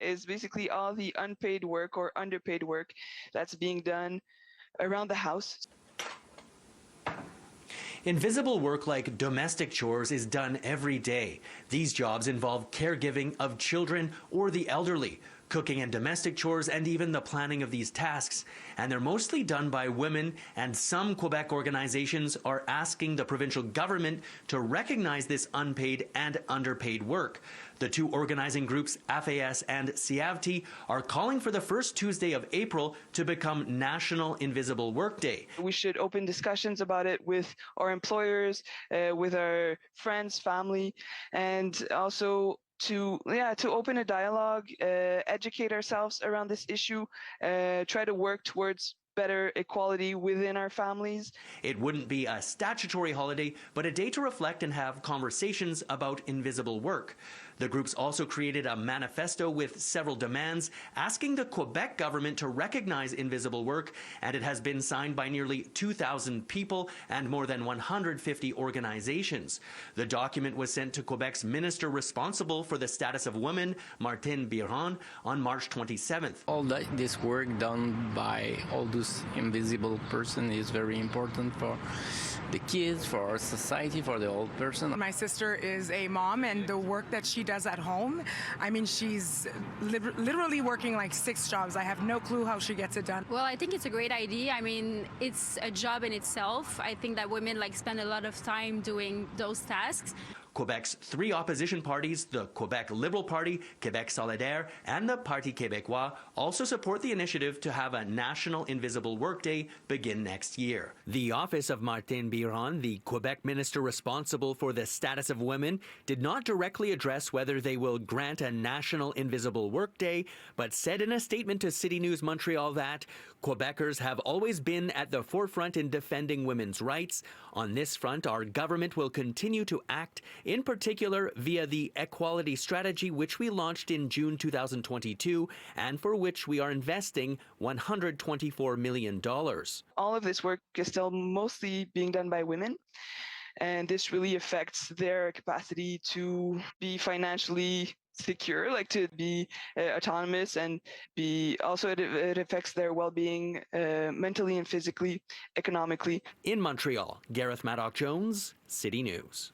is basically all the unpaid work or underpaid work that's being done around the house. Invisible work like domestic chores is done every day. These jobs involve caregiving of children or the elderly, cooking and domestic chores, and even the planning of these tasks. And they're mostly done by women, and some Quebec organizations are asking the provincial government to recognize this unpaid and underpaid work. The two organizing groups, Afeas and CIAVT, are calling for the first Tuesday of April to become National Invisible Work Day. We should open discussions about it with our employers, with our friends, family, and also to open a dialogue, educate ourselves around this issue, try to work towards better equality within our families. It wouldn't be a statutory holiday, but a day to reflect and have conversations about invisible work. The groups also created a manifesto with several demands asking the Quebec government to recognize invisible work, and it has been signed by nearly 2,000 people and more than 150 organizations. The document was sent to Quebec's minister responsible for the status of women, Marianne Pertuiset-Ferland, on March 27th. All this work done by all those invisible person is very important for the kids, for our society, for the old person. My sister is a mom, and the work that she does at home, I mean, she's literally working like 6 jobs. I have no clue how she gets it done. Well, I think it's a great idea. I mean, it's a job in itself. I think that women spend a lot of time doing those tasks. Quebec's 3 opposition parties, the Quebec Liberal Party, Québec Solidaire, and the Parti Québécois, also support the initiative to have a National Invisible Work Day begin next year. The office of Marianne Pertuiset-Ferland, the Quebec minister responsible for the status of women, did not directly address whether they will grant a National Invisible Work Day, but said in a statement to City News Montreal that Quebecers have always been at the forefront in defending women's rights. On this front, our government will continue to act, in particular via the Equality Strategy, which we launched in June 2022, and for which we are investing $124 million. All of this work is still mostly being done by women, and this really affects their capacity to be financially secure, to be autonomous, and it affects their well-being mentally and physically, economically. In Montreal, Gareth Madoc-Jones, City News.